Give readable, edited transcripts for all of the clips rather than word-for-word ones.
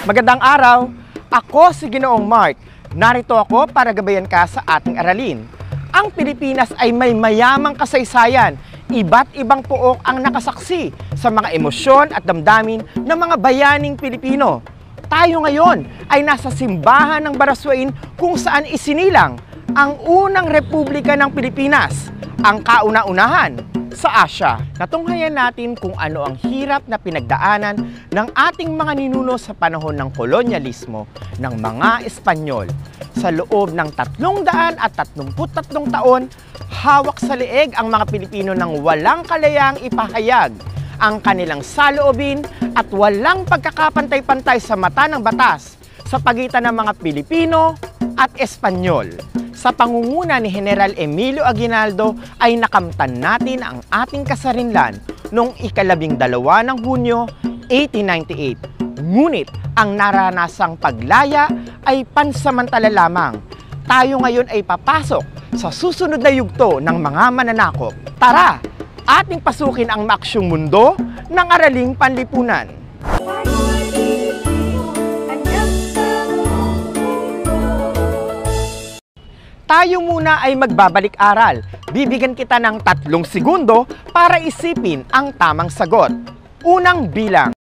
Magandang araw! Ako si Ginoong Mark. Narito ako para gabayan ka sa ating aralin. Ang Pilipinas ay may mayamang kasaysayan. Iba't ibang pook ang nakasaksi sa mga emosyon at damdamin ng mga bayaning Pilipino. Tayo ngayon ay nasa simbahan ng Baraswain kung saan isinilang ang unang Republika ng Pilipinas, ang kauna-unahan sa Asya. Natunghayan natin kung ano ang hirap na pinagdaanan ng ating mga ninuno sa panahon ng kolonyalismo ng mga Espanyol. Sa loob ng 333 taon, hawak sa leeg ang mga Pilipino ng walang kalayaang ipahayag ang kanilang saloobin at walang pagkakapantay-pantay sa mata ng batas sa pagitan ng mga Pilipino at Espanyol. Sa pangunguna ni General Emilio Aguinaldo ay nakamtan natin ang ating kasarinlan noong ika-12 ng Hunyo 1898. Ngunit ang naranasang paglaya ay pansamantala lamang. Tayo ngayon ay papasok sa susunod na yugto ng mga mananakop. Tara, ating pasukin ang maaksyong mundo ng Araling Panlipunan. Tayo muna ay magbabalik-aral. Bibigyan kita ng 3 segundo para isipin ang tamang sagot. Unang bilang.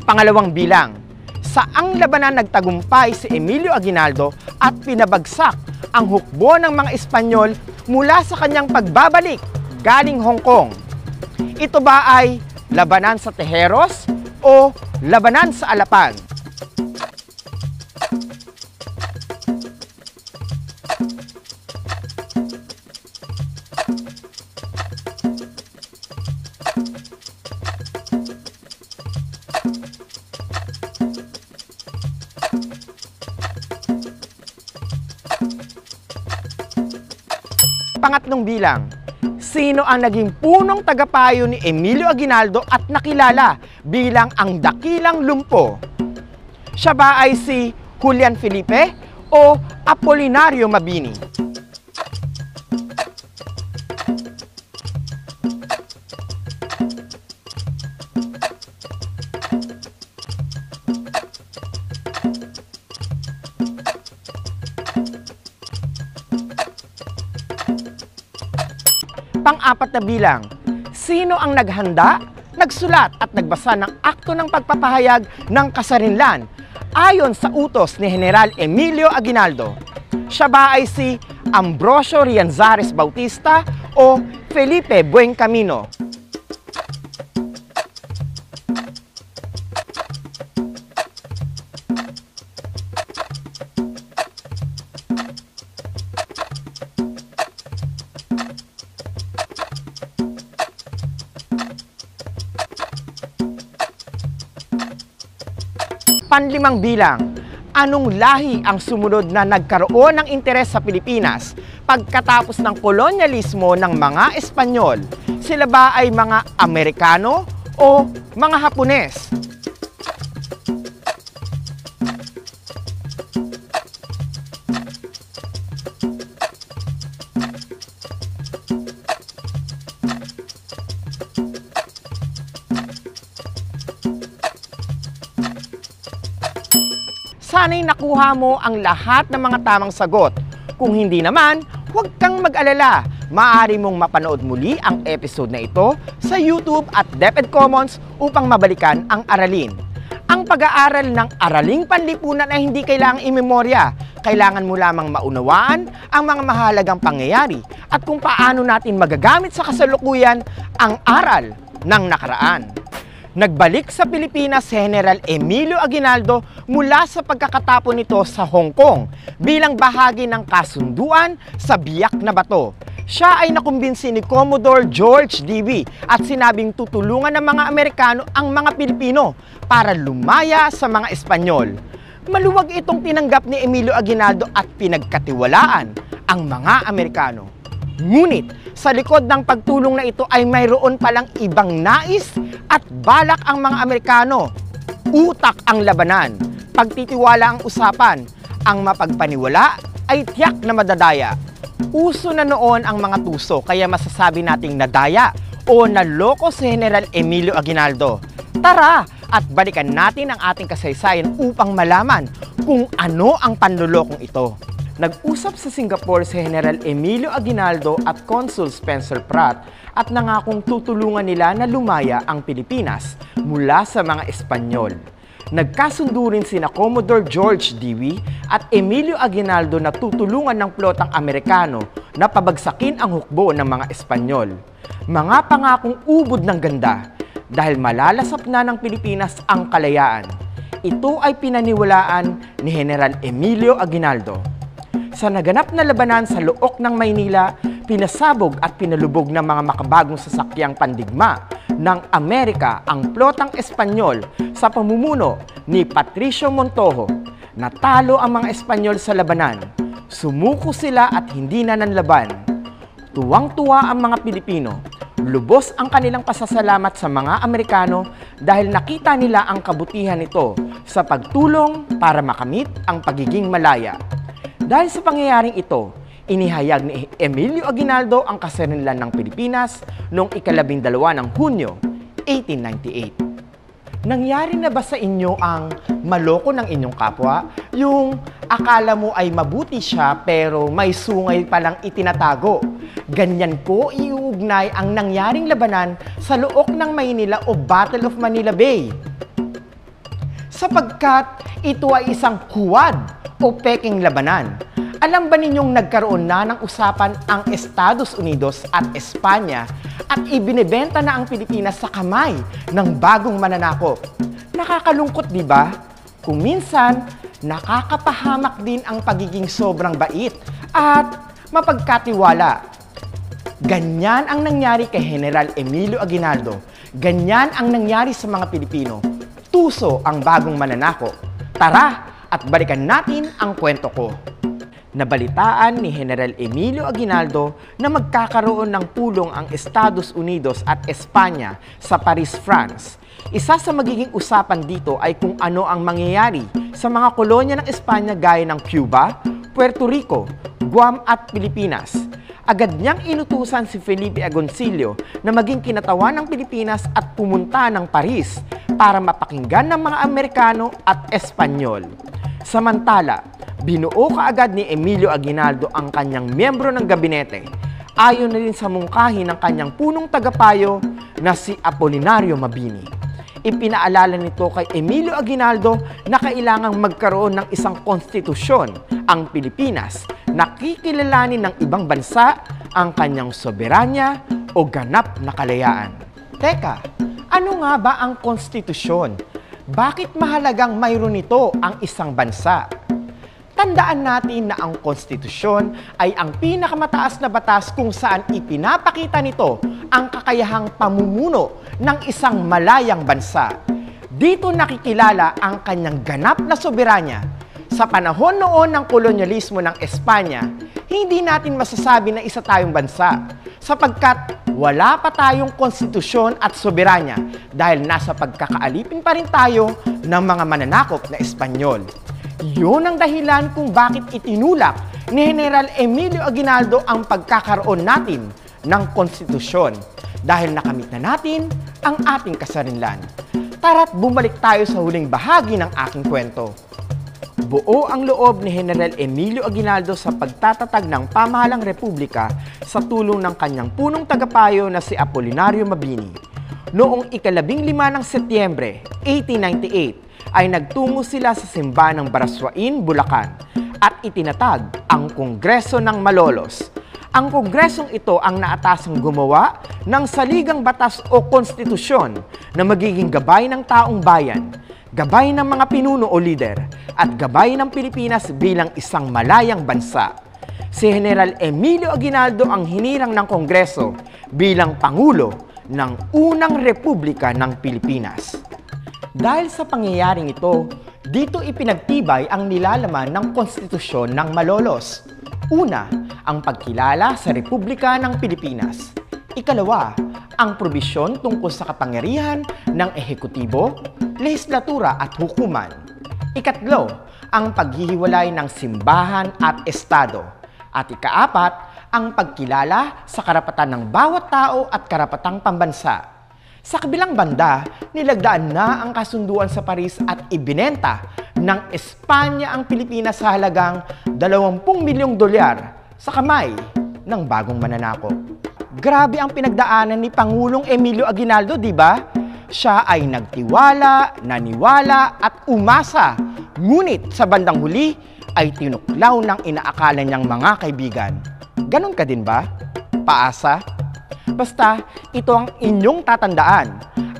Pangalawang bilang. Saang labanan nagtagumpay si Emilio Aguinaldo at pinabagsak ang hukbo ng mga Espanyol mula sa kanyang pagbabalik galing Hong Kong? Ito ba ay labanan sa Tejeros o labanan sa Alapan? Pangatlong bilang. Sino ang naging punong tagapayo ni Emilio Aguinaldo at nakilala bilang ang Dakilang Lumpo? Siya ba ay si Julian Felipe o Apolinario Mabini? Pang-apat na bilang. Sino ang naghanda, nagsulat at nagbasa ng akto ng pagpapahayag ng kasarinlan ayon sa utos ni General Emilio Aguinaldo? Siya ba ay si Ambrosio Rianzares Bautista o Felipe Buencamino? Panlimang bilang. Anong lahi ang sumunod na nagkaroon ng interes sa Pilipinas pagkatapos ng kolonyalismo ng mga Espanyol? Sila ba ay mga Amerikano o mga Hapones? Sana'y nakuha mo ang lahat ng mga tamang sagot. Kung hindi naman, huwag kang mag-alala. Maaari mong mapanood muli ang episode na ito sa YouTube at DepEd Commons upang mabalikan ang aralin. Ang pag-aaral ng Araling Panlipunan ay hindi kailangang imemorya. Kailangan mo lamang maunawaan ang mga mahalagang pangyayari at kung paano natin magagamit sa kasalukuyan ang aral ng nakaraan. Nagbalik sa Pilipinas si General Emilio Aguinaldo mula sa pagkakatapon nito sa Hong Kong bilang bahagi ng kasunduan sa Biak na Bato. Siya ay nakumbinsi ni Commodore George D.B. at sinabing tutulungan ng mga Amerikano ang mga Pilipino para lumaya sa mga Espanyol. Maluwag itong tinanggap ni Emilio Aguinaldo at pinagkatiwalaan ang mga Amerikano. Ngunit sa likod ng pagtulong na ito ay mayroon palang ibang nais at balak ang mga Amerikano. Utak ang labanan, pagtitiwala ang usapan, ang mapagpaniwala ay tiyak na madadaya. Uso na noon ang mga tuso kaya masasabi nating nadaya o naloko si General Emilio Aguinaldo. Tara at balikan natin ang ating kasaysayan upang malaman kung ano ang panlulokong ito. Nag-usap sa Singapore si General Emilio Aguinaldo at Consul Spencer Pratt at nangakong tutulungan nila na lumaya ang Pilipinas mula sa mga Espanyol. Nagkasundo rin sina Commodore George Dewey at Emilio Aguinaldo na tutulungan ng plotang Amerikano na pabagsakin ang hukbo ng mga Espanyol. Mga pangakong ubod ng ganda dahil malalasap na ng Pilipinas ang kalayaan. Ito ay pinaniwalaan ni General Emilio Aguinaldo. Sa naganap na labanan sa Look ng Maynila, pinasabog at pinalubog ng mga makabagong sasakyang pandigma ng Amerika ang plotang Espanyol sa pamumuno ni Patricio Montojo. Natalo ang mga Espanyol sa labanan. Sumuko sila at hindi na nanlaban. Tuwang-tuwa ang mga Pilipino. Lubos ang kanilang pasasalamat sa mga Amerikano dahil nakita nila ang kabutihan nito sa pagtulong para makamit ang pagiging malaya. Dahil sa pangyayaring ito, inihayag ni Emilio Aguinaldo ang kasarinlan ng Pilipinas noong ika-12 ng Hunyo, 1898. Nangyari na ba sa inyo ang maloko ng inyong kapwa? Yung akala mo ay mabuti siya pero may sungay palang itinatago. Ganyan po iuugnay ang nangyaring labanan sa Look ng Maynila o Battle of Manila Bay. Sapagkat ito ay isang kuwad o peking labanan. Alam ba ninyong nagkaroon na ng usapan ang Estados Unidos at Espanya at ibinebenta na ang Pilipinas sa kamay ng bagong mananakop? Nakakalungkot, di ba? Kung minsan, nakakapahamak din ang pagiging sobrang bait at mapagkatiwala. Ganyan ang nangyari kay General Emilio Aguinaldo. Ganyan ang nangyari sa mga Pilipino. Tuso ang bagong mananakop. Tara at balikan natin ang kwento ko. Nabalitaan ni General Emilio Aguinaldo na magkakaroon ng pulong ang Estados Unidos at Espanya sa Paris, France. Isa sa magiging usapan dito ay kung ano ang mangyayari sa mga kolonya ng Espanya gaya ng Cuba, Puerto Rico, Guam at Pilipinas. Agad niyang inutusan si Felipe Agoncillo na maging kinatawan ng Pilipinas at pumunta ng Paris para mapakinggan ng mga Amerikano at Espanyol. Samantala, binuo kaagad ni Emilio Aguinaldo ang kanyang miyembro ng gabinete. Ayon na rin sa mungkahi ng kanyang punong tagapayo na si Apolinario Mabini. Ipinaalala nito kay Emilio Aguinaldo na kailangang magkaroon ng isang konstitusyon ang Pilipinas na kikilalanin ng ibang bansa ang kanyang soberanya o ganap na kalayaan. Teka, ano nga ba ang konstitusyon? Bakit mahalagang mayroon nito ang isang bansa? Tandaan natin na ang konstitusyon ay ang pinakamataas na batas kung saan ipinapakita nito ang kakayahang pamumuno ng isang malayang bansa. Dito nakikilala ang kanyang ganap na soberanya. Sa panahon noon ng kolonyalismo ng Espanya, hindi natin masasabi na isa tayong bansa sapagkat wala pa tayong konstitusyon at soberanya dahil nasa pagkakaalipin pa rin tayo ng mga mananakop na Espanyol. Yun ang dahilan kung bakit itinulak ni General Emilio Aguinaldo ang pagkakaroon natin ng konstitusyon dahil nakamit na natin ang ating kasarinlan. Tara't bumalik tayo sa huling bahagi ng aking kwento. Buo ang loob ni General Emilio Aguinaldo sa pagtatatag ng pamahalang republika sa tulong ng kanyang punong tagapayo na si Apolinario Mabini. Noong ika-15 ng Setyembre 1898 ay nagtungo sila sa simbahan ng Baraswain, Bulacan at itinatag ang Kongreso ng Malolos. Ang kongresong ito ang naatasang gumawa ng saligang batas o konstitusyon na magiging gabay ng taong bayan, gabay ng mga pinuno o lider, at gabay ng Pilipinas bilang isang malayang bansa. Si General Emilio Aguinaldo ang hinirang ng Kongreso bilang Pangulo ng Unang Republika ng Pilipinas. Dahil sa pangyayaring ito, dito ipinagtibay ang nilalaman ng konstitusyon ng Malolos. Una, ang pagkilala sa Republika ng Pilipinas. Ikalawa, ang probisyon tungkol sa kapangyarihan ng ehekutibo, lehislatura at hukuman. Ikatlo, ang paghihiwalay ng simbahan at estado. At ikaapat, ang pagkilala sa karapatan ng bawat tao at karapatang pambansa. Sa kabilang banda, nilagdaan na ang kasunduan sa Paris at ibinenta ng Espanya ang Pilipinas sa halagang 20 milyong dolyar sa kamay ng bagong mananakop. Grabe ang pinagdaanan ni Pangulong Emilio Aguinaldo, di ba? Siya ay nagtiwala, naniwala at umasa. Ngunit sa bandang huli ay tinuklaw ng inaakala niyang mga kaibigan. Ganon ka din ba? Paasa? Basta, ito ang inyong tatandaan.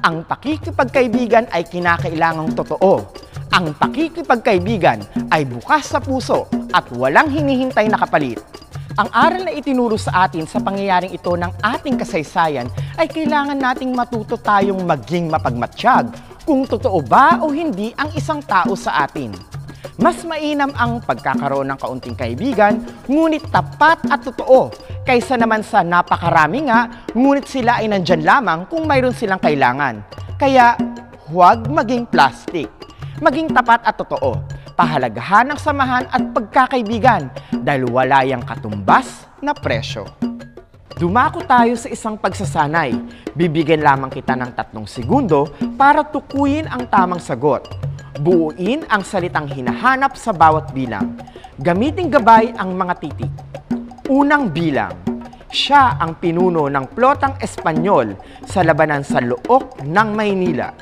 Ang pakikipagkaibigan ay kinakailangang totoo. Ang pakikipagkaibigan ay bukas sa puso at walang hinihintay na kapalit. Ang aral na itinuro sa atin sa pangyayaring ito ng ating kasaysayan ay kailangan nating matuto tayong maging mapagmatsyag kung totoo ba o hindi ang isang tao sa atin. Mas mainam ang pagkakaroon ng kaunting kaibigan, ngunit tapat at totoo, kaysa naman sa napakarami nga, ngunit sila ay nandyan lamang kung mayroon silang kailangan. Kaya, huwag maging plastic. Maging tapat at totoo. Pahalagahan ang samahan at pagkakaibigan dahil wala yang katumbas na presyo. Dumako tayo sa isang pagsasanay. Bibigyan lamang kita ng 3 segundo para tukuyin ang tamang sagot. Buuin ang salitang hinahanap sa bawat bilang. Gamiting gabay ang mga titik. Unang bilang. Siya ang pinuno ng plotang Espanyol sa labanan sa Look ng Maynila.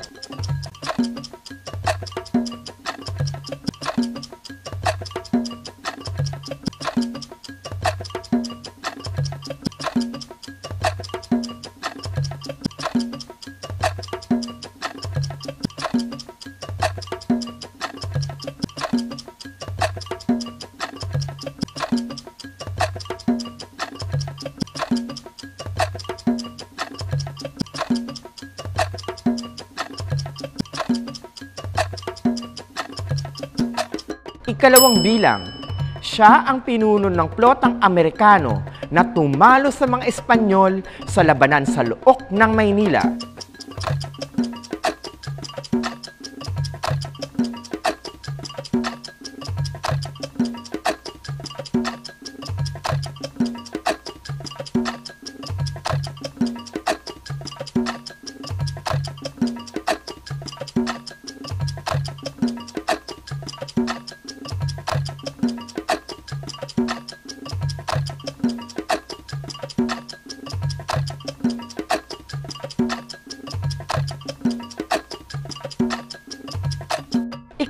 Ikalawang bilang, siya ang pinuno ng plotang Amerikano na tumalo sa mga Espanyol sa labanan sa Look ng Maynila.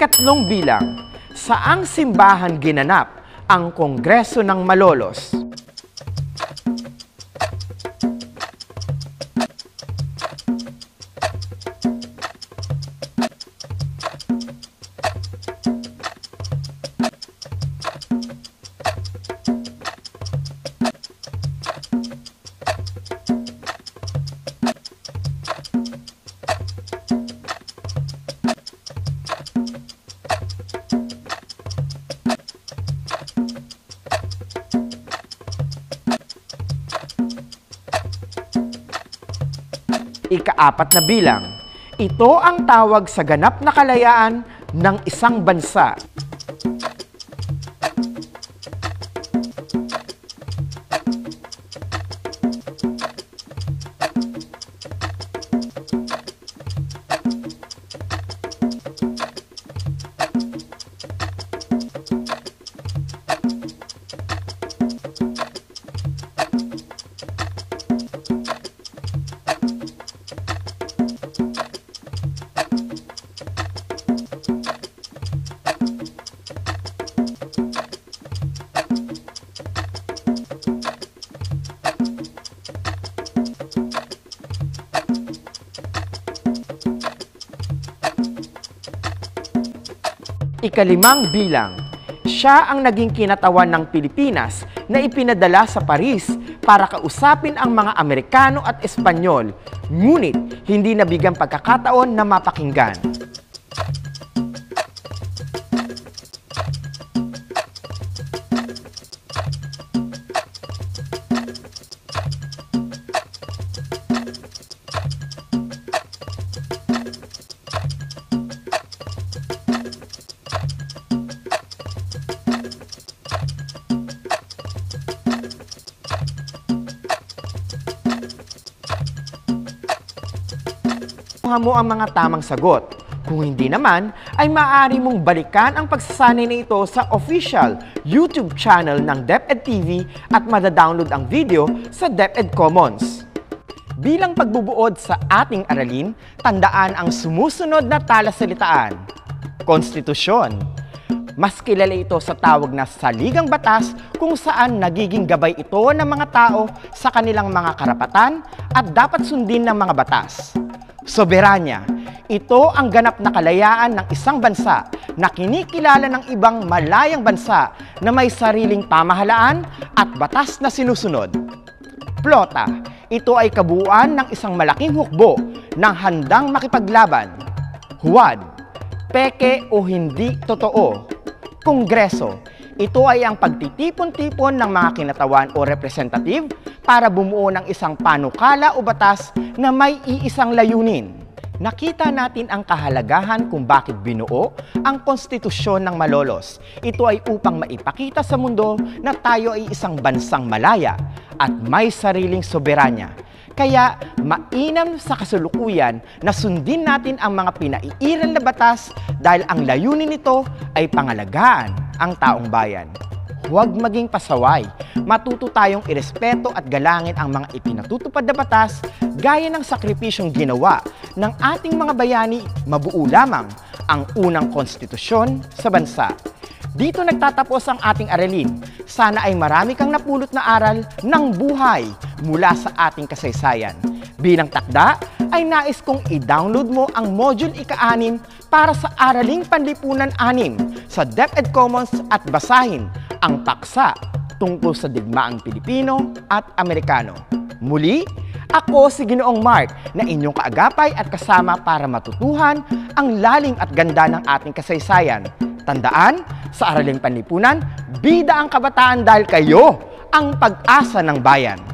Ikatlong bilang, saang simbahan ginanap ang Kongreso ng Malolos? Ikaapat na bilang, ito ang tawag sa ganap na kalayaan ng isang bansa. Ikalimang bilang, siya ang naging kinatawan ng Pilipinas na ipinadala sa Paris para kausapin ang mga Amerikano at Espanyol, ngunit hindi nabigyan pagkakataon na mapakinggan. makuha mo ang mga tamang sagot. Kung hindi naman, ay maaari mong balikan ang pagsasanay na ito sa official YouTube channel ng DepEd TV at madadownload ang video sa DepEd Commons. Bilang pagbubuod sa ating aralin, tandaan ang sumusunod na talasalitaan. Konstitusyon. Mas kilala ito sa tawag na saligang batas kung saan nagiging gabay ito ng mga tao sa kanilang mga karapatan at dapat sundin ng mga batas. Soberanya. Ito ang ganap na kalayaan ng isang bansa na kinikilala ng ibang malayang bansa na may sariling pamahalaan at batas na sinusunod. Plota. Ito ay kabuuan ng isang malaking hukbo ng handang makipaglaban. Huwad. Peke o hindi totoo. Kongreso. Ito ay ang pagtitipon-tipon ng mga kinatawan o representative para bumuo ng isang panukala o batas na may iisang layunin. Nakita natin ang kahalagahan kung bakit binuo ang konstitusyon ng Malolos. Ito ay upang maipakita sa mundo na tayo ay isang bansang malaya at may sariling soberanya. Kaya mainam sa kasulukuyan na sundin natin ang mga pinaiiral na batas dahil ang layunin nito ay pangalagaan ang taong bayan. Huwag maging pasaway. Matuto tayong irespeto at galangin ang mga ipinatutupad na batas gaya ng sakripisyong ginawa ng ating mga bayani, mabuo lamang ang unang konstitusyon sa bansa. Dito nagtatapos ang ating aralin. Sana ay marami kang napulot na aral ng buhay mula sa ating kasaysayan. Bilang takda, ay nais kong i-download mo ang Module Ika-6 para sa Araling Panlipunan 6 sa DepEd Commons at basahin ang paksa tungkol sa digmaang Pilipino at Amerikano. Muli, ako si Ginoong Mark na inyong kaagapay at kasama para matutuhan ang lalim at ganda ng ating kasaysayan. Tandaan, sa Araling Panlipunan, bida ang kabataan dahil kayo ang pag-asa ng bayan.